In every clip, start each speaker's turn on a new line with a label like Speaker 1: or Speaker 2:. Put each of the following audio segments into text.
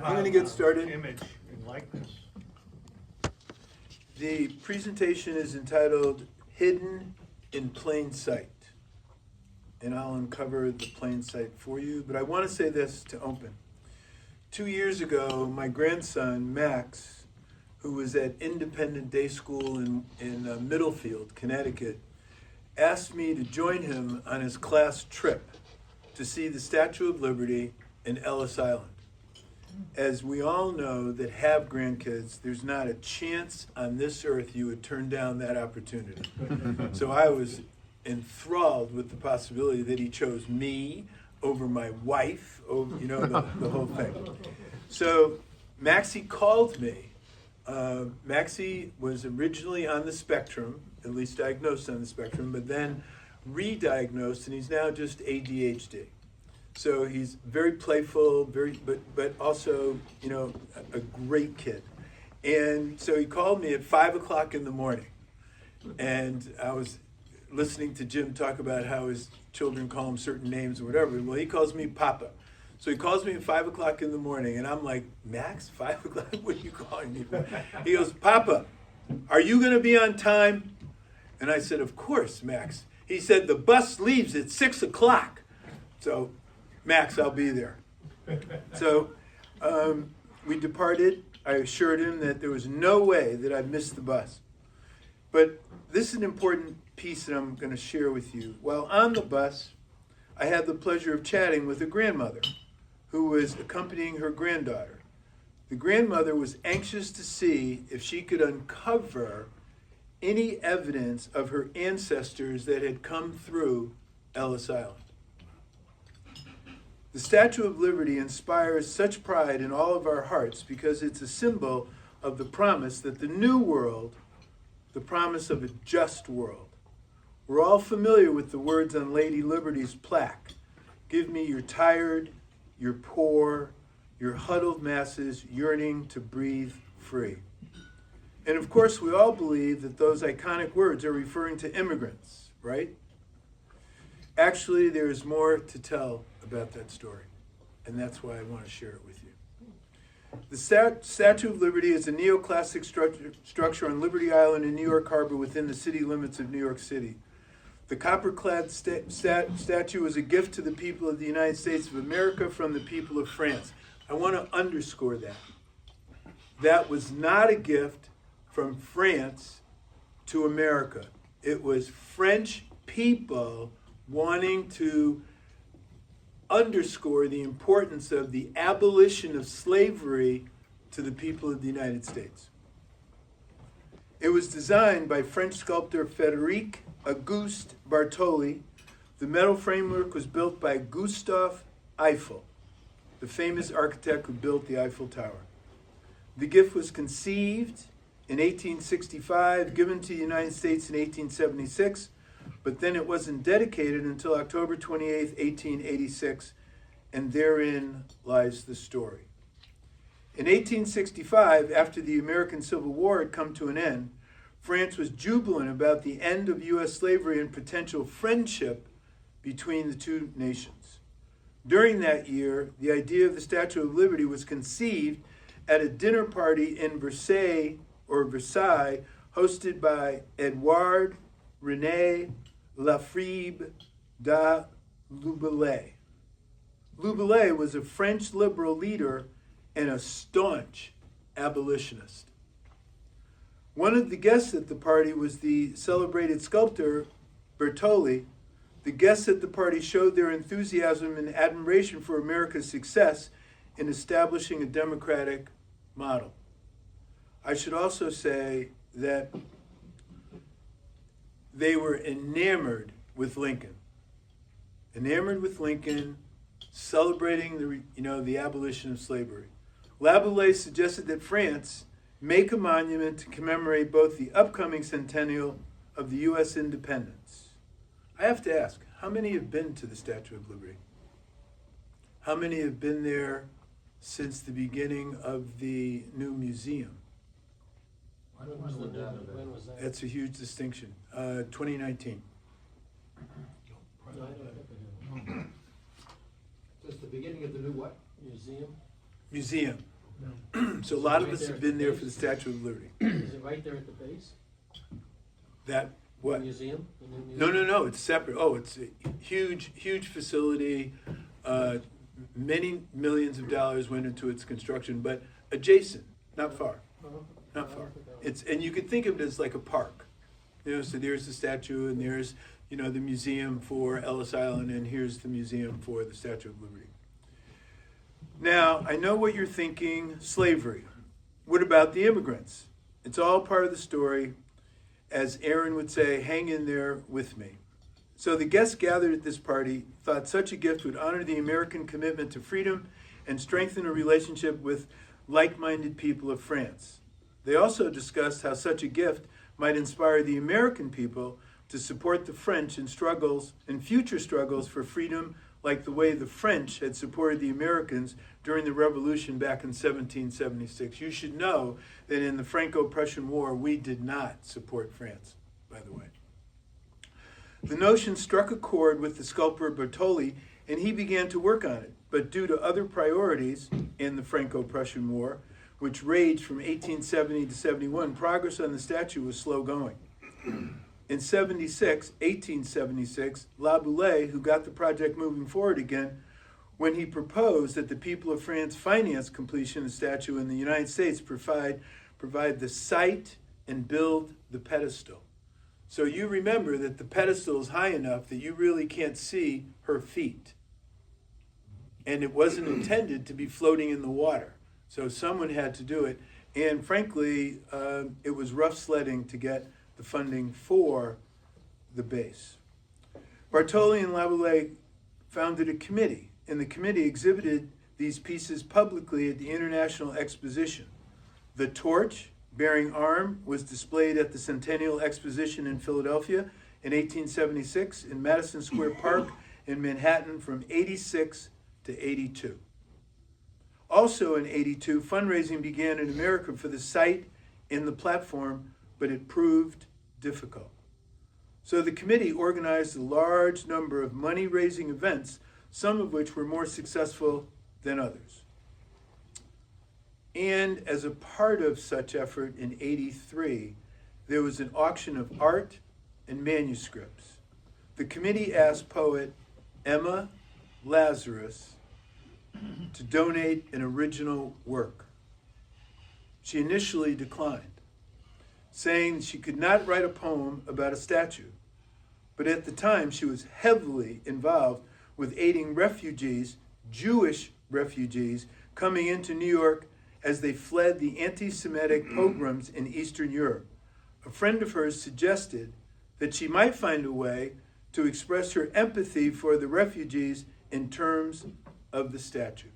Speaker 1: I'm going to get started.
Speaker 2: Image and likeness.
Speaker 1: The presentation is entitled Hidden in Plain Sight. And I'll uncover the plain sight for you. But I want to say this to open. 2 years ago, my grandson, Max, who was at Independent Day School in Middlefield, Connecticut, asked me to join him on his class trip to see the Statue of Liberty in Ellis Island. As we all know that have grandkids, there's not a chance on this earth you would turn down that opportunity. So I was enthralled with the possibility that he chose me over my wife, over, the whole thing. So Maxie called me. Maxie was originally on the spectrum, at least diagnosed on the spectrum, but then re-diagnosed, and he's now just ADHD. So he's very playful, but also, a great kid. And so he called me at 5 o'clock in the morning, and I was listening to Jim talk about how his children call him certain names or whatever. Well, he calls me Papa. So he calls me at 5 o'clock in the morning, and I'm like, Max, 5 o'clock? What are you calling me for? He goes, Papa, are you going to be on time? And I said, of course, Max. He said, the bus leaves at 6 o'clock. So, Max, I'll be there. So we departed. I assured him that there was no way that I'd miss the bus. But this is an important piece that I'm going to share with you. While on the bus, I had the pleasure of chatting with a grandmother who was accompanying her granddaughter. The grandmother was anxious to see if she could uncover any evidence of her ancestors that had come through Ellis Island. The Statue of Liberty inspires such pride in all of our hearts because it's a symbol of the promise that the new world, the promise of a just world. We're all familiar with the words on Lady Liberty's plaque. Give me your tired, your poor, your huddled masses yearning to breathe free. And of course, we all believe that those iconic words are referring to immigrants, right? Actually, there is more to tell about that story, and that's why I want to share it with you. The Statue of Liberty is a neoclassic structure on Liberty Island in New York Harbor within the city limits of New York City. The copper-clad statue is a gift to the people of the United States of America from the people of France. I want to underscore that. That was not a gift from France to America. It was French people wanting to underscore the importance of the abolition of slavery to the people of the United States. It was designed by French sculptor Frédéric Auguste Bartholdi. The metal framework was built by Gustave Eiffel, the famous architect who built the Eiffel Tower. The gift was conceived in 1865, given to the United States in 1876, but then it wasn't dedicated until October 28, 1886, and therein lies the story. In 1865, after the American Civil War had come to an end, France was jubilant about the end of U.S. slavery and potential friendship between the two nations. During that year, the idea of the Statue of Liberty was conceived at a dinner party in Versailles, hosted by Edouard René Lafribe de Lubellay. Lubellay was a French liberal leader and a staunch abolitionist. One of the guests at the party was the celebrated sculptor Bartholdi. The guests at the party showed their enthusiasm and admiration for America's success in establishing a democratic model. I should also say that they were enamored with Lincoln, celebrating the abolition of slavery. Laboulaye suggested that France make a monument to commemorate both the upcoming centennial of the U.S. independence. I have to ask, how many have been to the Statue of Liberty? How many have been there since the beginning of the new museum?
Speaker 3: When was that?
Speaker 1: That's a huge distinction. 2019.
Speaker 3: Just the beginning of the new what? Museum?
Speaker 1: Museum. So a lot of us have been there for the Statue of Liberty.
Speaker 3: Is it right there at the base?
Speaker 1: That, what?
Speaker 3: The museum? The new museum?
Speaker 1: No, it's separate. Oh, it's a huge facility. Many millions of dollars went into its construction, but adjacent, not far,
Speaker 3: Oh,
Speaker 1: not
Speaker 3: I
Speaker 1: far.
Speaker 3: don't think I-
Speaker 1: It's, and you could think of it as like a park. So there's the statue, and there's, the museum for Ellis Island, and here's the museum for the Statue of Liberty. Now, I know what you're thinking, slavery. What about the immigrants? It's all part of the story. As Aaron would say, hang in there with me. So the guests gathered at this party thought such a gift would honor the American commitment to freedom and strengthen a relationship with like-minded people of France. They also discussed how such a gift might inspire the American people to support the French in struggles and future struggles for freedom, like the way the French had supported the Americans during the Revolution back in 1776. You should know that in the Franco-Prussian War, we did not support France, by the way. The notion struck a chord with the sculptor Bertolli, and he began to work on it. But due to other priorities in the Franco-Prussian War, which raged from 1870 to 71, progress on the statue was slow going. In 1876, La Boulaye, who got the project moving forward again, when he proposed that the people of France finance completion of the statue in the United States provide the site and build the pedestal. So you remember that the pedestal is high enough that you really can't see her feet. And it wasn't intended to be floating in the water. So someone had to do it. And frankly, it was rough sledding to get the funding for the base. Bartoli and La Boulaye founded a committee, and the committee exhibited these pieces publicly at the International Exposition. The torch bearing arm was displayed at the Centennial Exposition in Philadelphia in 1876 in Madison Square Park in Manhattan from 86 to 82. Also in 82, fundraising began in America for the site and the platform, but it proved difficult. So the committee organized a large number of money-raising events, some of which were more successful than others. And as a part of such effort in 83, there was an auction of art and manuscripts. The committee asked poet Emma Lazarus to donate an original work. She initially declined, saying she could not write a poem about a statue. But at the time, she was heavily involved with aiding refugees, Jewish refugees, coming into New York as they fled the anti-Semitic pogroms in Eastern Europe. A friend of hers suggested that she might find a way to express her empathy for the refugees in terms of the statue.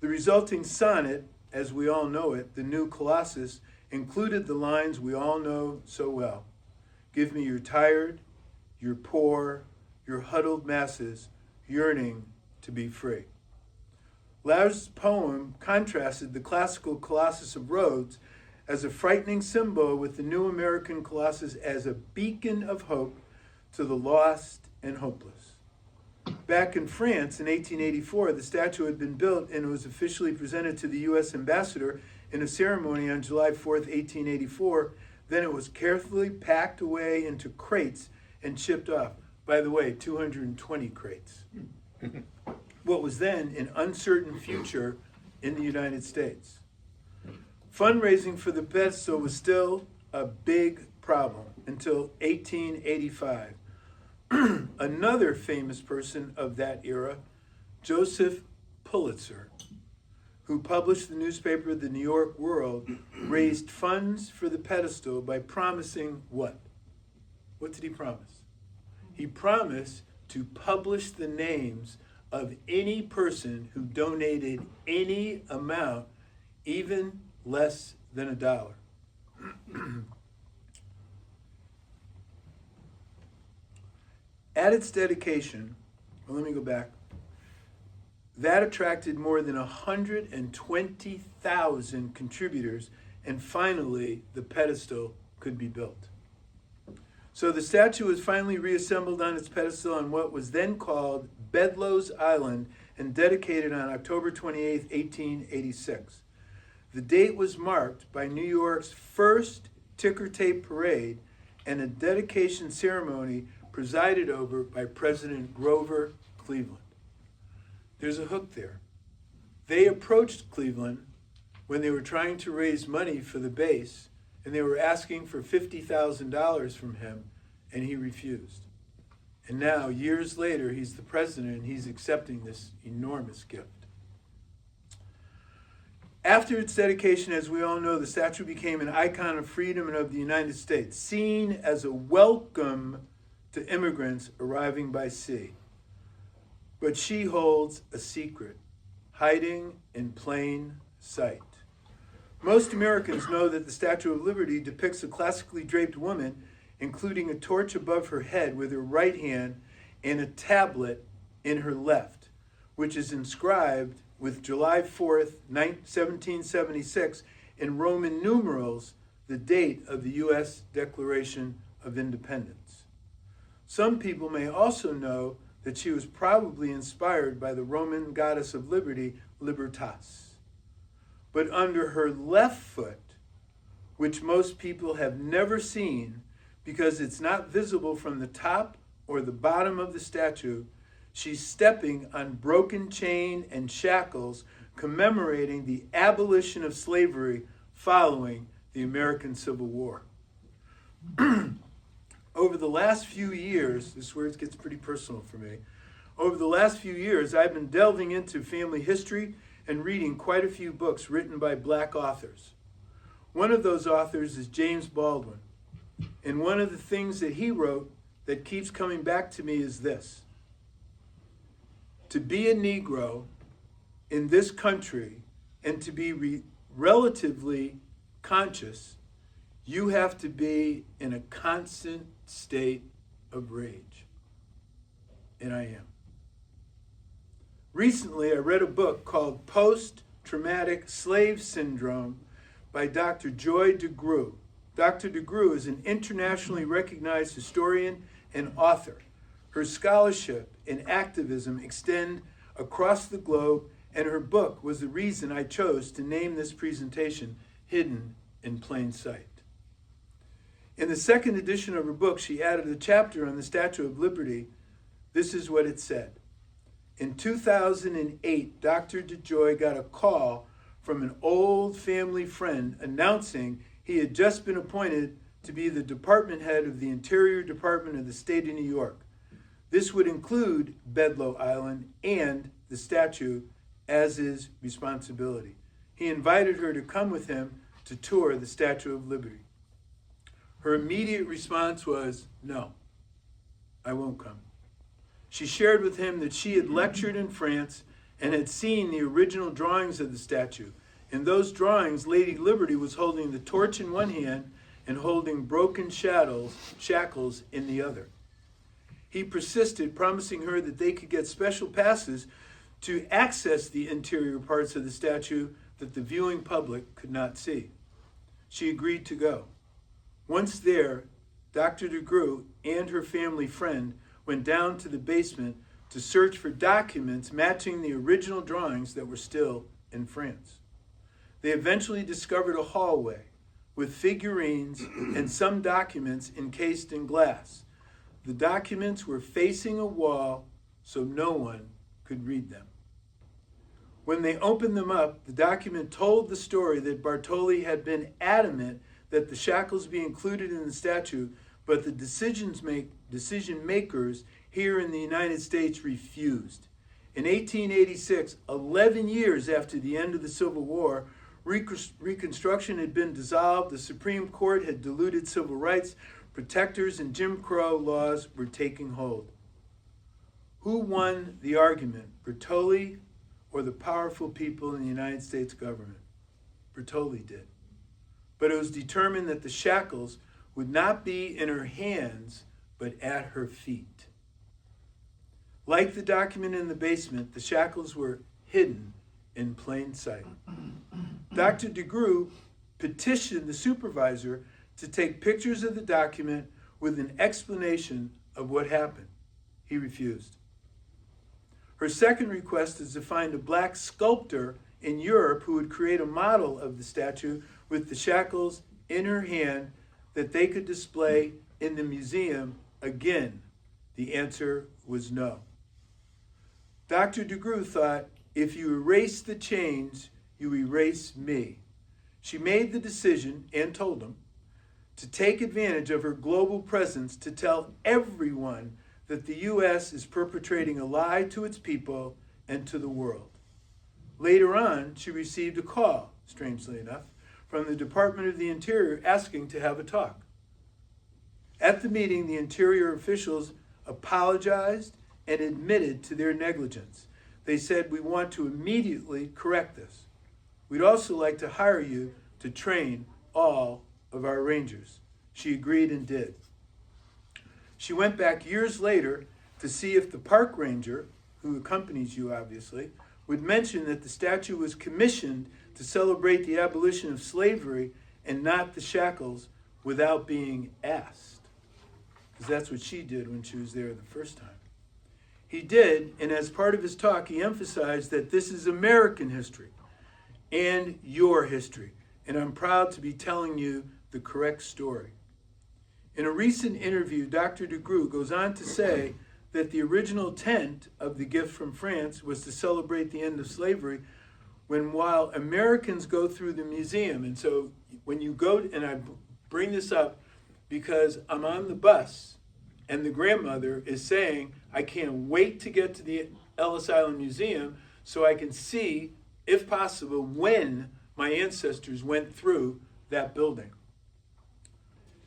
Speaker 1: The resulting sonnet, as we all know it, the New Colossus, included the lines we all know so well. Give me your tired, your poor, your huddled masses yearning to be free. Lazarus' poem contrasted the classical Colossus of Rhodes as a frightening symbol with the new American Colossus as a beacon of hope to the lost and hopeless. Back in France in 1884, the statue had been built and was officially presented to the U.S. ambassador in a ceremony on July 4th, 1884. Then it was carefully packed away into crates and shipped off. By the way, 220 crates. What was then an uncertain future in the United States. Fundraising for the pedestal was still a big problem until 1885. Another famous person of that era, Joseph Pulitzer, who published the newspaper The New York World, raised funds for the pedestal by promising what? What did he promise? He promised to publish the names of any person who donated any amount, even less than $1. At its dedication, well, let me go back. That attracted more than 120,000 contributors, and finally, the pedestal could be built. So the statue was finally reassembled on its pedestal on what was then called Bedloe's Island and dedicated on October 28, 1886. The date was marked by New York's first ticker tape parade and a dedication ceremony presided over by President Grover Cleveland. There's a hook there. They approached Cleveland when they were trying to raise money for the base, and they were asking for $50,000 from him, and he refused. And now, years later, he's the president, and he's accepting this enormous gift. After its dedication, as we all know, the statue became an icon of freedom and of the United States, seen as a welcome to immigrants arriving by sea. But she holds a secret, hiding in plain sight. Most Americans know that the Statue of Liberty depicts a classically draped woman, including a torch above her head with her right hand and a tablet in her left, which is inscribed with July 4th, 1776, in Roman numerals, the date of the U.S. Declaration of Independence. Some people may also know that she was probably inspired by the Roman goddess of liberty, Libertas. But under her left foot, which most people have never seen because it's not visible from the top or the bottom of the statue, she's stepping on broken chain and shackles, commemorating the abolition of slavery following the American Civil War. Over the last few years, this is where it gets pretty personal for me. Over the last few years, I've been delving into family history and reading quite a few books written by Black authors. One of those authors is James Baldwin. And one of the things that he wrote that keeps coming back to me is this: to be a Negro in this country and to be relatively conscious, you have to be in a constant state of rage. And I am. Recently, I read a book called Post-Traumatic Slave Syndrome by Dr. Joy DeGruy. Dr. DeGruy is an internationally recognized historian and author. Her scholarship and activism extend across the globe, and her book was the reason I chose to name this presentation Hidden in Plain Sight. In the second edition of her book, she added a chapter on the Statue of Liberty. This is what it said. In 2008, Dr. DeJoy got a call from an old family friend announcing he had just been appointed to be the department head of the Interior Department of the state of New York. This would include Bedloe Island and the statue as his responsibility. He invited her to come with him to tour the Statue of Liberty. Her immediate response was, "No, I won't come." She shared with him that she had lectured in France and had seen the original drawings of the statue. In those drawings, Lady Liberty was holding the torch in one hand and holding broken shackles in the other. He persisted, promising her that they could get special passes to access the interior parts of the statue that the viewing public could not see. She agreed to go. Once there, Dr. DeGruy and her family friend went down to the basement to search for documents matching the original drawings that were still in France. They eventually discovered a hallway with figurines and some documents encased in glass. The documents were facing a wall so no one could read them. When they opened them up, the document told the story that Bartoli had been adamant that the shackles be included in the statue, but the decision makers here in the United States refused. In 1886, 11 years after the end of the Civil War, Reconstruction had been dissolved, the Supreme Court had diluted civil rights, protectors and Jim Crow laws were taking hold. Who won the argument, Bartoli or the powerful people in the United States government? Bartoli did. But it was determined that the shackles would not be in her hands, but at her feet. Like the document in the basement, the shackles were hidden in plain sight. Dr. DeGruy petitioned the supervisor to take pictures of the document with an explanation of what happened. He refused. Her second request is to find a black sculptor in Europe who would create a model of the statue with the shackles in her hand that they could display in the museum. Again, the answer was no. Dr. DeGroot thought, if you erase the chains, you erase me. She made the decision, and told him, to take advantage of her global presence to tell everyone that the U.S. is perpetrating a lie to its people and to the world. Later on, she received a call, strangely enough, from the Department of the Interior asking to have a talk. At the meeting, the Interior officials apologized and admitted to their negligence. They said, we want to immediately correct this. We'd also like to hire you to train all of our rangers. She agreed and did. She went back years later to see if the park ranger, who accompanies you obviously, would mention that the statue was commissioned to celebrate the abolition of slavery and not the shackles without being asked. Because that's what she did when she was there the first time. He did, and as part of his talk, he emphasized that this is American history and your history, and I'm proud to be telling you the correct story. In a recent interview, Dr. DeGroot goes on to say that the original intent of the gift from France was to celebrate the end of slavery, when while Americans go through the museum, and so when you go, and I bring this up because I'm on the bus and the grandmother is saying, I can't wait to get to the Ellis Island Museum so I can see, if possible, when my ancestors went through that building.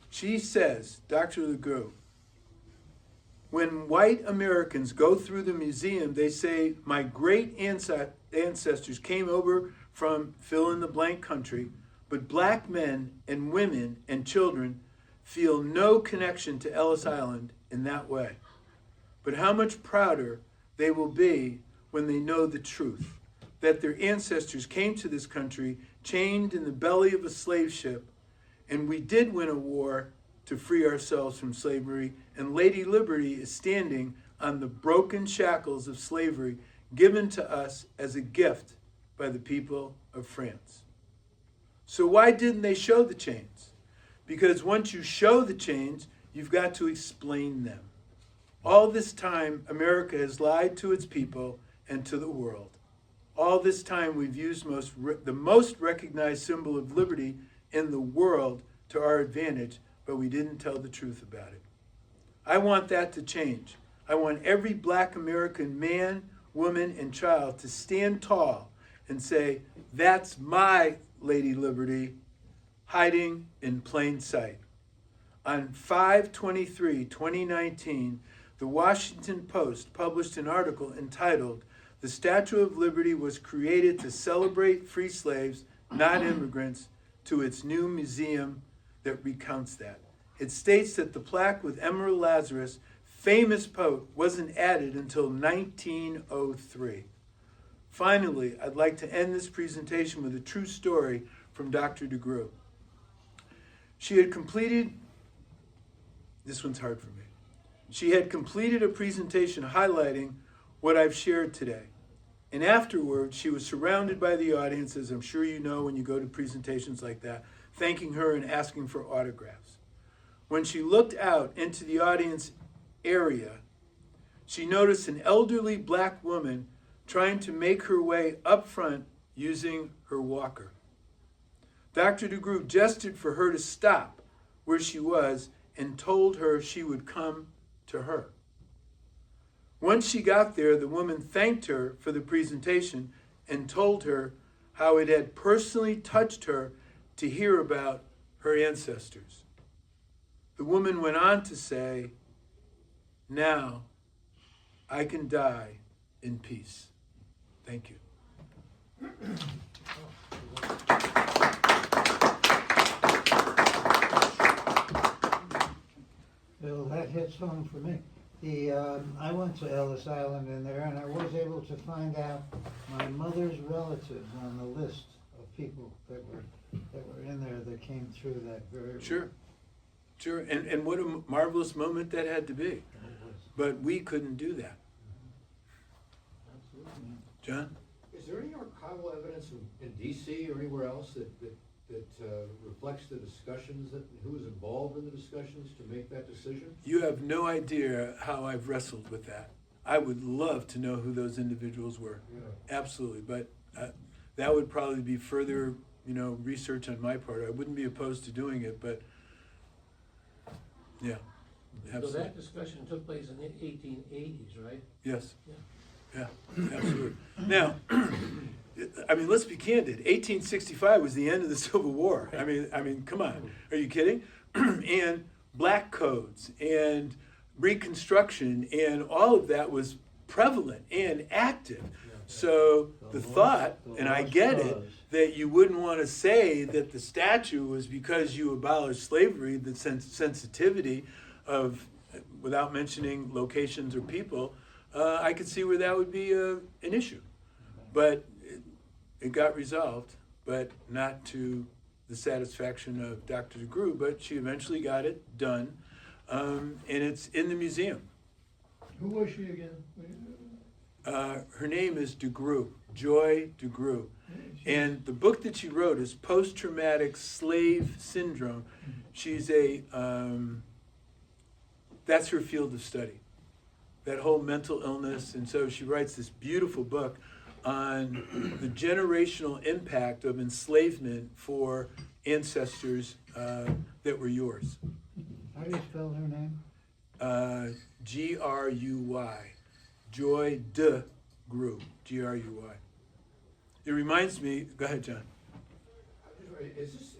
Speaker 1: She says, Dr. DeGroot, when white Americans go through the museum, they say, my great ancestors came over from fill-in-the-blank country, but black men and women and children feel no connection to Ellis Island in that way. But how much prouder they will be when they know the truth, that their ancestors came to this country chained in the belly of a slave ship, and we did win a war to free ourselves from slavery, and Lady Liberty is standing on the broken shackles of slavery given to us as a gift by the people of France. So why didn't they show the chains? Because once you show the chains, you've got to explain them. All this time, America has lied to its people and to the world. All this time, we've used the most recognized symbol of liberty in the world to our advantage, but we didn't tell the truth about it. I want that to change. I want every black American man, woman, and child to stand tall and say, that's my Lady Liberty, hiding in plain sight. On 5/23/2019, the Washington Post published an article entitled, "The Statue of Liberty was created to celebrate free slaves, not immigrants," to its new museum that recounts that. It states that the plaque with Emerald Lazarus, famous poet, wasn't added until 1903. Finally, I'd like to end this presentation with a true story from Dr. DeGroot. She had completed, this one's hard for me. She had completed a presentation highlighting what I've shared today. And afterwards, she was surrounded by the audience, as I'm sure you know when you go to presentations like that, thanking her and asking for autographs. When she looked out into the audience area, she noticed an elderly black woman trying to make her way up front using her walker. Dr. DeGroot gestured for her to stop where she was and told her she would come to her. Once she got there, the woman thanked her for the presentation and told her how it had personally touched her to hear about her ancestors. The woman went on to say, "Now I can die in peace." Thank you.
Speaker 2: Well, that hits home for me. I went to Ellis Island in there, and I was able to find out my mother's relatives on the list of people that were in there that came through that very.
Speaker 1: Sure. And what a marvelous moment that had to be. But we couldn't do that. John?
Speaker 4: Is there any archival evidence in DC or anywhere else that reflects the discussions, that who was involved in the discussions to make that decision?
Speaker 1: You have no idea how I've wrestled with that. I would love to know who those individuals were.
Speaker 4: Yeah.
Speaker 1: Absolutely, but that would probably be further, research on my part. I wouldn't be opposed to doing it, but yeah,
Speaker 3: So
Speaker 1: absolutely.
Speaker 3: that discussion took place in the 1880s, right?
Speaker 1: Yes.
Speaker 3: Yeah.
Speaker 1: Yeah, absolutely. Now, I mean, let's be candid. 1865 was the end of the Civil War. I mean, come on. Are you kidding? And black codes and Reconstruction and all of that was prevalent and active. So the thought, and I get it, that you wouldn't want to say that the statue was because you abolished slavery, the sensitivity of, without mentioning locations or people, I could see where that would be an issue. But it got resolved, but not to the satisfaction of Dr. DeGroot, but she eventually got it done, and it's in the museum.
Speaker 5: Who was she again?
Speaker 1: Her name is DeGroot, Joy DeGroot. And the book that she wrote is Post-Traumatic Slave Syndrome. She's that's her field of study, that whole mental illness. And so she writes this beautiful book on the generational impact of enslavement for ancestors that were yours.
Speaker 2: How do you spell her name?
Speaker 1: Gruy. Joy DeGroot. Gruy. It reminds me, go ahead, John.
Speaker 4: Is this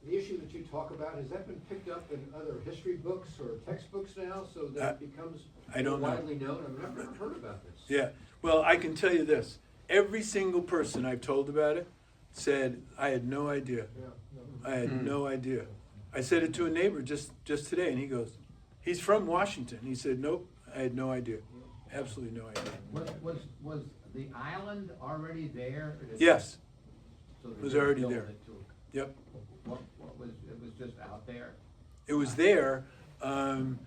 Speaker 4: the issue that you talk about, has that been picked up in other history books or textbooks now, so that it becomes
Speaker 1: I don't know.
Speaker 4: widely known? I mean, I've never heard about this.
Speaker 1: Yeah, well, I can tell you this. Every single person I've told about it said, I had no idea.
Speaker 4: Yeah.
Speaker 1: I had no idea. I said it to a neighbor just today, and he goes, he's from Washington. He said, nope, I had no idea. Absolutely no idea.
Speaker 6: Was the island already there?
Speaker 1: Yes,
Speaker 6: So
Speaker 1: it was
Speaker 6: they
Speaker 1: already
Speaker 6: built
Speaker 1: there.
Speaker 6: it to-
Speaker 1: Yep.
Speaker 6: What was, it was just out there?
Speaker 1: It was there, and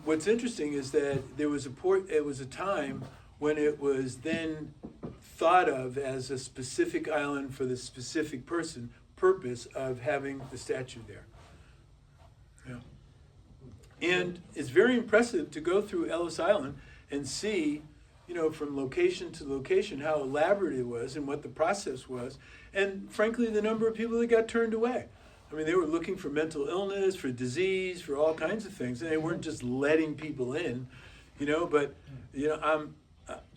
Speaker 1: what's interesting is that there was it was a time when it was then thought of as a specific island for the specific purpose of having the statue there. Yeah. And it's very impressive to go through Ellis Island and see, from location to location, how elaborate it was and what the process was, and frankly, the number of people that got turned away. I mean, they were looking for mental illness, for disease, for all kinds of things, and they weren't just letting people in, but,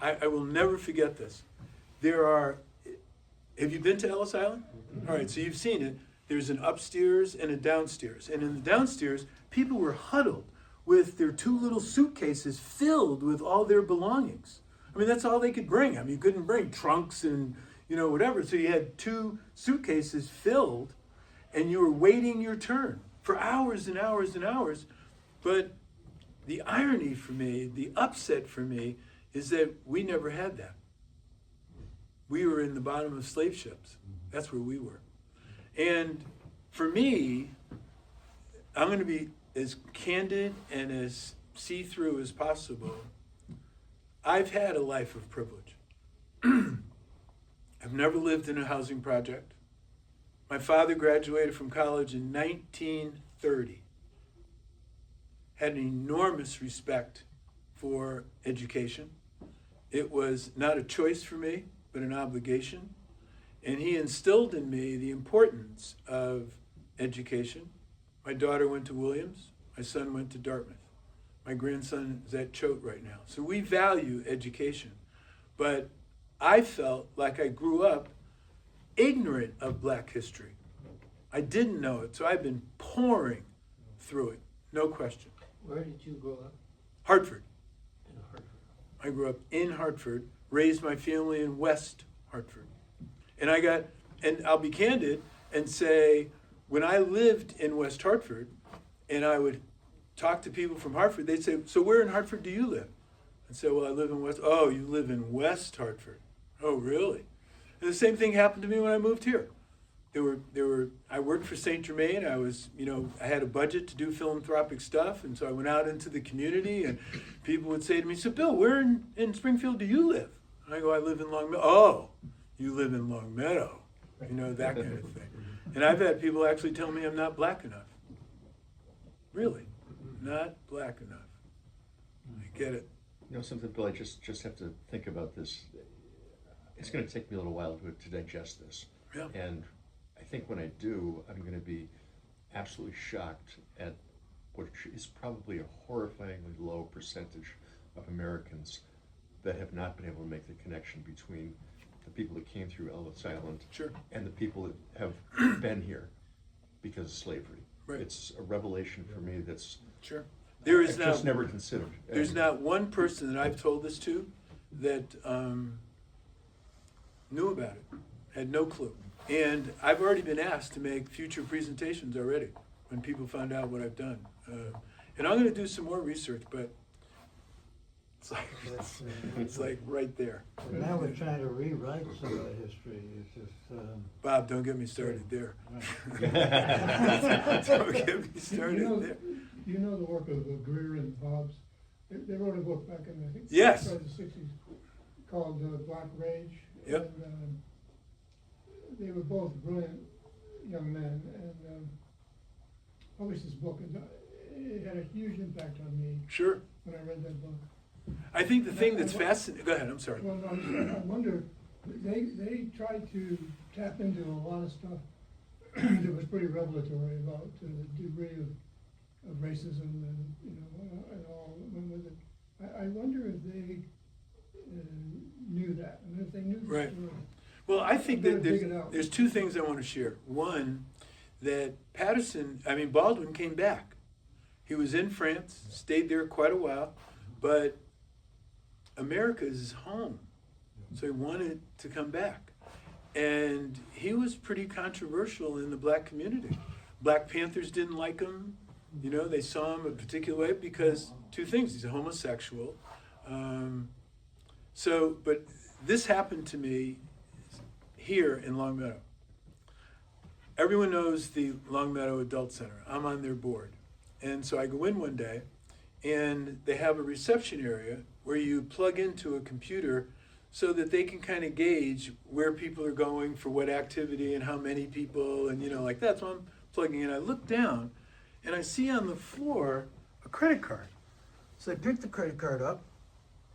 Speaker 1: I will never forget this. Have you been to Ellis Island? All right, so you've seen it. There's an upstairs and a downstairs, and in the downstairs, people were huddled with their two little suitcases filled with all their belongings. I mean, that's all they could bring. I mean, you couldn't bring trunks and, whatever. So you had two suitcases filled, and you were waiting your turn for hours and hours and hours. But the irony for me, the upset for me, is that we never had that. We were in the bottom of slave ships. That's where we were. And for me, I'm going to be as candid and as see-through as possible. I've had a life of privilege. I've never lived in a housing project. My father graduated from college in 1930. Had an enormous respect for education. It was not a choice for me, but an obligation. And he instilled in me the importance of education. My daughter went to Williams. My son went to Dartmouth. My grandson is at Choate right now. So we value education. But I felt like I grew up ignorant of Black history. I didn't know it, so I've been pouring through it, no question.
Speaker 3: Where did you grow up?
Speaker 1: Hartford.
Speaker 3: In Hartford.
Speaker 1: I grew up in Hartford, raised my family in West Hartford. And I'll be candid and say, when I lived in West Hartford, and I would talk to people from Hartford, they'd say, so where in Hartford do you live? I'd say, well, I live in West. Oh, you live in West Hartford. Oh, really? And the same thing happened to me when I moved here. I worked for St. Germain. I had a budget to do philanthropic stuff, and so I went out into the community, and people would say to me, so Bill, where in Springfield do you live? And I go, I live in Longmeadow. Oh, you live in Longmeadow. You know, that kind of thing. And I've had people actually tell me I'm not black enough. Really, not black enough. I get it.
Speaker 7: You know something, Bill, I just have to think about this. It's gonna take me a little while to digest this.
Speaker 1: Yeah.
Speaker 7: And I think when I do, I'm gonna be absolutely shocked at what is probably a horrifyingly low percentage of Americans that have not been able to make the connection between the people that came through Ellis Island
Speaker 1: Sure.
Speaker 7: and the people that have been here because of slavery.
Speaker 1: Right.
Speaker 7: It's a revelation for me that's
Speaker 1: Sure. There is
Speaker 7: I've
Speaker 1: now,
Speaker 7: just never considered.
Speaker 1: there's not one person that I've told this to that knew about it, had no clue. And I've already been asked to make future presentations already when people find out what I've done. And I'm going to do some more research, but it's like right there.
Speaker 2: But now we're trying to rewrite some of the history. It's just,
Speaker 1: Bob, don't get me started there.
Speaker 2: right.
Speaker 1: Don't get me
Speaker 5: You
Speaker 1: started
Speaker 5: know,
Speaker 1: there.
Speaker 5: you know the work of Greer and Hobbs? They wrote a book back in, I think,
Speaker 1: Yes.
Speaker 5: the '60s called Black Rage.
Speaker 1: Yep.
Speaker 5: And they were both brilliant young men, and published this book, and it had a huge impact on me
Speaker 1: Sure.
Speaker 5: when I read that book.
Speaker 1: I think the thing that's fascinating, go ahead, I'm sorry.
Speaker 5: Well, no, I wonder, they tried to tap into a lot of stuff that was pretty revelatory about the degree of racism and, you know, and all that went with it. I wonder if they knew that, and if they knew the
Speaker 1: Right.
Speaker 5: story.
Speaker 1: Well, I think
Speaker 5: Better
Speaker 1: that
Speaker 5: dig it out.
Speaker 1: there's two things I want to share. One, that Baldwin came back. He was in France, stayed there quite a while, but America is his home. So he wanted to come back. And he was pretty controversial in the black community. Black Panthers didn't like him. You know, they saw him a particular way because two things. He's a homosexual. But this happened to me here in Longmeadow. Everyone knows the Longmeadow Adult Center. I'm on their board. And so I go in one day, and they have a reception area where you plug into a computer so that they can kind of gauge where people are going for what activity and how many people, and you know, like that. So I'm plugging in. I look down, and I see on the floor a credit card. So I pick the credit card up,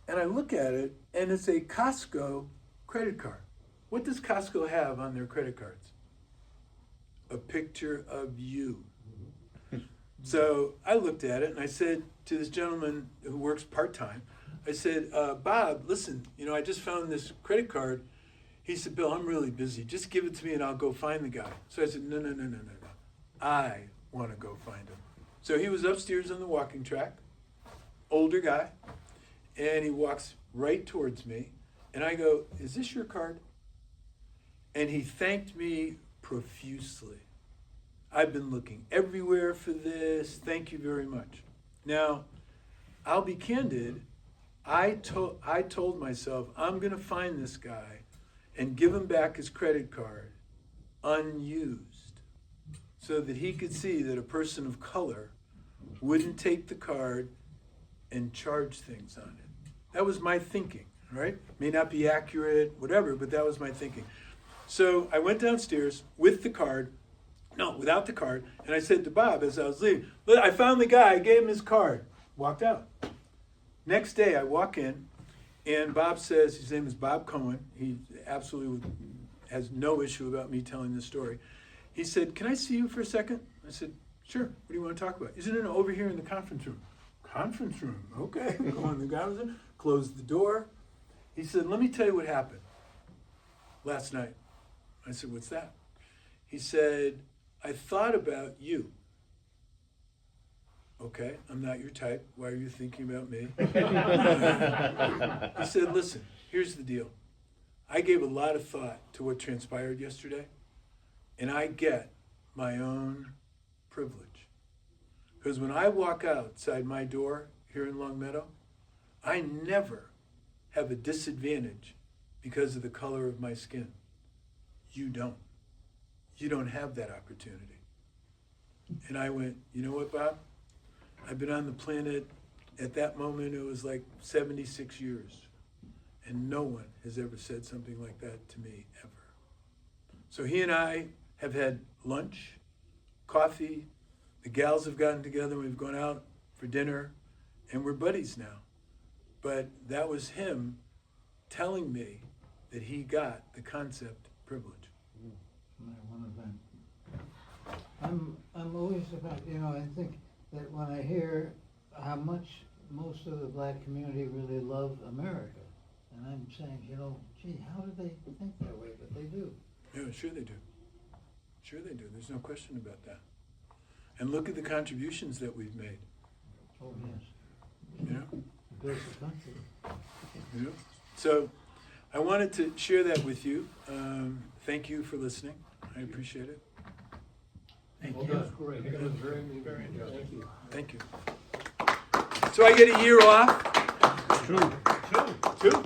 Speaker 1: and I look at it, and it's a Costco credit card. What does Costco have on their credit cards? A picture of you. So I looked at it and I said to this gentleman who works part-time, I said, Bob, listen, you know, I just found this credit card. He said, Bill, I'm really busy. Just give it to me and I'll go find the guy. So I said, no. I want to go find him. So he was upstairs on the walking track, older guy, and he walks right towards me. And I go, is this your card? And he thanked me profusely. I've been looking everywhere for this. Thank you very much. Now, I'll be candid. I told myself, I'm going to find this guy and give him back his credit card unused so that he could see that a person of color wouldn't take the card and charge things on it. That was my thinking, right? May not be accurate, whatever, but that was my thinking. So I went downstairs with the card. No, without the card. And I said to Bob as I was leaving, look, I found the guy, I gave him his card. Walked out. Next day I walk in and Bob says, his name is Bob Cohen. He absolutely has no issue about me telling this story. He said, can I see you for a second? I said, sure. What do you want to talk about? He said, no, over here in the conference room. Conference room, okay. Go on the guy was in, closed the door. He said, let me tell you what happened last night. I said, what's that? He said, I thought about you. Okay, I'm not your type. Why are you thinking about me? He said, listen, here's the deal. I gave a lot of thought to what transpired yesterday, and I get my own privilege. Because when I walk outside my door here in Longmeadow, I never have a disadvantage because of the color of my skin. You don't. You don't have that opportunity. And I went, you know what, Bob? I've been on the planet, at that moment, it was like 76 years. And no one has ever said something like that to me, ever. So he and I have had lunch, coffee, the gals have gotten together, we've gone out for dinner, and we're buddies now. But that was him telling me that he got the concept privilege.
Speaker 2: My one event. I'm always about, I think that when I hear how much most of the black community really love America, and I'm saying, gee, how do they think that way? But they do.
Speaker 1: Yeah, sure they do. Sure they do. There's no question about that. And look at the contributions that we've made.
Speaker 2: Oh, yes.
Speaker 1: You know?
Speaker 2: It builds the country.
Speaker 1: You know? So I wanted to share that with you. Thank you for listening. I appreciate it.
Speaker 3: Well, that's great. That was very, very, thank you.
Speaker 1: Thank you. So I get a year off.
Speaker 5: Two.
Speaker 1: Two?